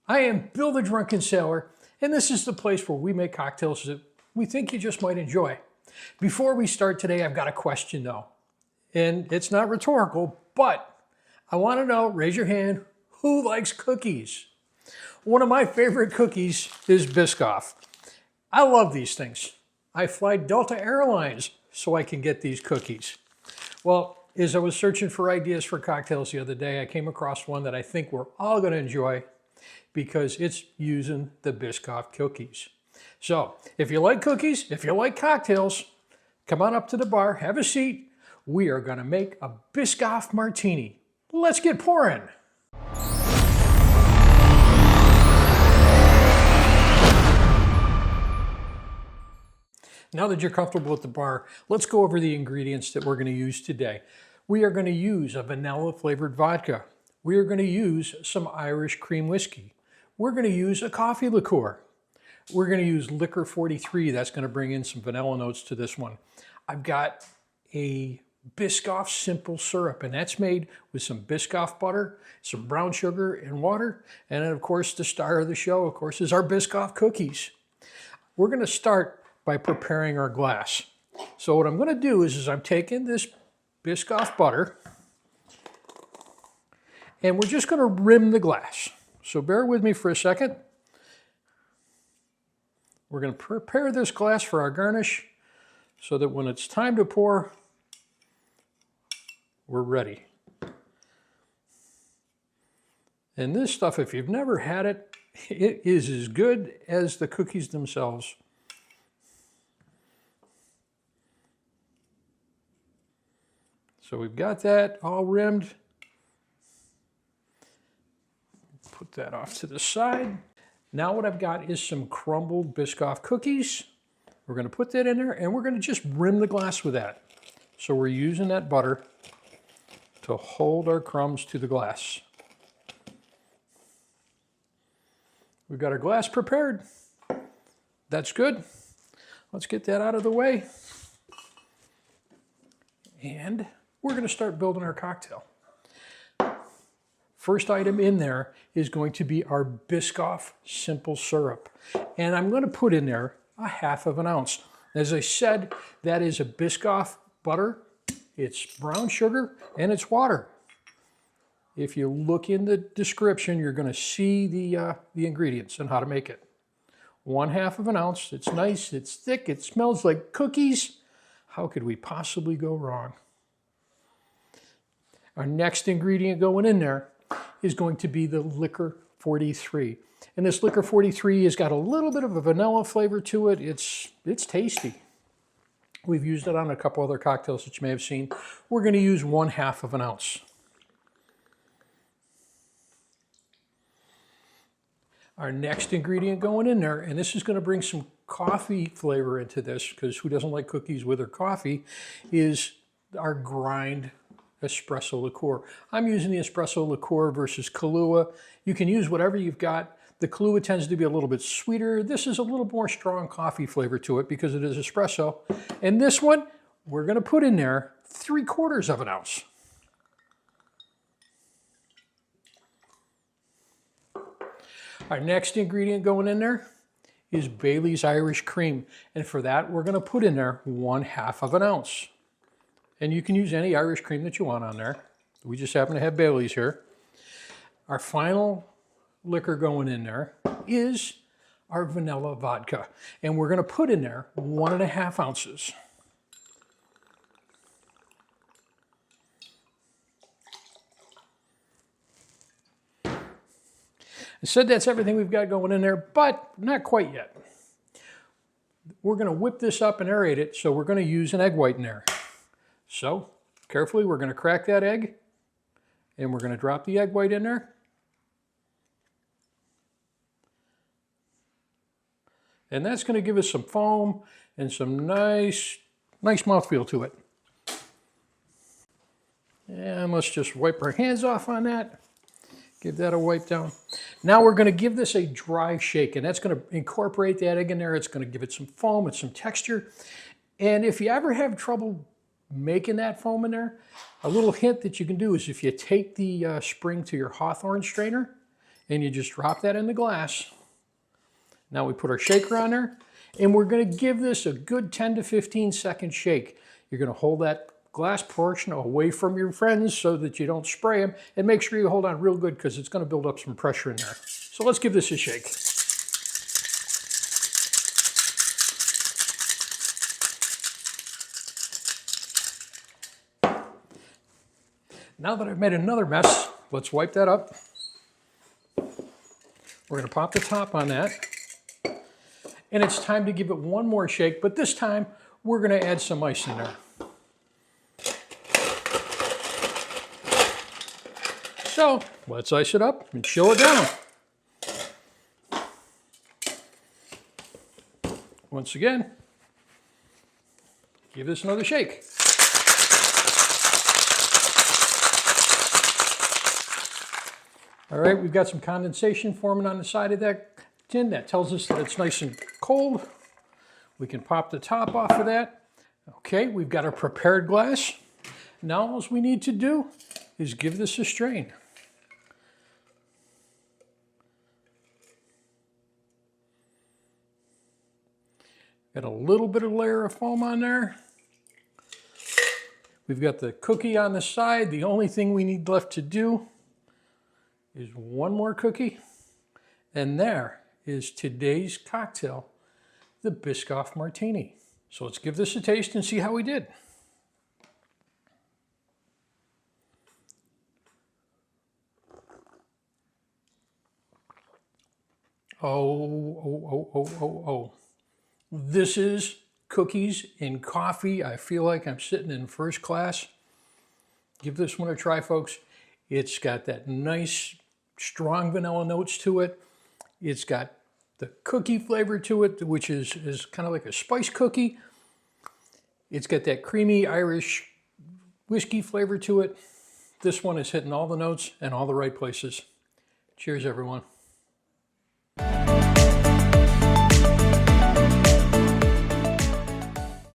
I am Bill the Drunken Sailor, and this is the place where we make cocktails that we think you just might enjoy. Before we start today, I've got a question though, and it's not rhetorical, but I want to know, raise your hand, who likes cookies? One of my favorite cookies is Biscoff. I love these things. I fly Delta Airlines so I can get these cookies. Well, as I was searching for ideas for cocktails the other day, I came across one that I think we're all going to enjoy because it's using the Biscoff cookies. So if you like cookies, if you like cocktails, come on up to the bar, have a seat. We are going to make a Biscoff Martini. Let's get pouring. Now that you're comfortable at the bar, let's go over the ingredients that we're going to use today. We are going to use a vanilla flavored vodka. We are going to use some Irish cream whiskey. We're going to use a coffee liqueur. We're going to use Licor 43. That's going to bring in some vanilla notes to this one. I've got a Biscoff simple syrup, and that's made with some Biscoff butter, some brown sugar and water. And then of course, the star of the show, of course, is our Biscoff cookies. We're going to start by preparing our glass. So what I'm going to do is I'm taking this Biscoff butter and we're just going to rim the glass. So bear with me for a second. We're going to prepare this glass for our garnish so that when it's time to pour, we're ready. And this stuff, if you've never had it, it is as good as the cookies themselves. So we've got that all rimmed. Put that off to the side. Now what I've got is some crumbled Biscoff cookies. We're going to put that in there and we're going to just rim the glass with that. So we're using that butter to hold our crumbs to the glass. We've got our glass prepared. That's good. Let's get that out of the way. And we're going to start building our cocktail. First item in there is going to be our Biscoff simple syrup. And I'm going to put in there a half of an ounce. As I said, that is a Biscoff butter, it's brown sugar, and it's water. If you look in the description, you're going to see the ingredients and how to make it. 1/2 of an ounce. It's nice, it's thick, it smells like cookies. How could we possibly go wrong? Our next ingredient going in there is going to be the Licor 43. And this Licor 43 has got a little bit of a vanilla flavor to it. It's tasty. We've used it on a couple other cocktails that you may have seen. We're going to use 1/2 of an ounce. Our next ingredient going in there, and this is going to bring some coffee flavor into this, because who doesn't like cookies with their coffee, is our grind espresso liqueur. I'm using the espresso liqueur versus Kahlua. You can use whatever you've got. The Kahlua tends to be a little bit sweeter. This is a little more strong coffee flavor to it because it is espresso. And this one, we're going to put in there 3/4 of an ounce. Our next ingredient going in there is Bailey's Irish Cream. And for that, we're going to put in there 1/2 of an ounce. And you can use any Irish cream that you want on there. We just happen to have Bailey's here. Our final liquor going in there is our vanilla vodka. And we're going to put in there 1.5 ounces. I said that's everything we've got going in there, but not quite yet. We're going to whip this up and aerate it, so we're going to use an egg white in there. So, carefully, we're going to crack that egg, and we're going to drop the egg white in there. And that's going to give us some foam and some nice mouthfeel to it. And let's just wipe our hands off on that. Give that a wipe down. Now we're going to give this a dry shake, and that's going to incorporate that egg in there. It's going to give it some foam and some texture. And if you ever have trouble making that foam in there, a little hint that you can do is if you take the spring to your Hawthorne strainer And you just drop that in the glass. Now we put our shaker on there, and we're going to give this a good 10 to 15 second shake. You're going to hold that glass portion away from your friends so that you don't spray them, and make sure you hold on real good because it's going to build up some pressure in there. So let's give this a shake. Now that I've made another mess, let's wipe that up. We're going to pop the top on that. And it's time to give it one more shake, but this time we're going to add some ice in there. So let's ice it up and chill it down. Once again, give this another shake. All right, we've got some condensation forming on the side of that tin. That tells us that it's nice and cold. We can pop the top off of that. Okay, we've got our prepared glass. Now all we need to do is give this a strain. Got a little bit of layer of foam on there. We've got the cookie on the side. The only thing we need left to do is one more cookie. And there is today's cocktail, the Biscoff Martini. So let's give this a taste and see how we did. Oh. This is cookies and coffee. I feel like I'm sitting in first class. Give this one a try, folks. It's got that nice, strong vanilla notes to it. It's got the cookie flavor to it, which is kind of like a spice cookie. It's got that creamy Irish whiskey flavor to it. This one is hitting all the notes and all the right places. Cheers, everyone.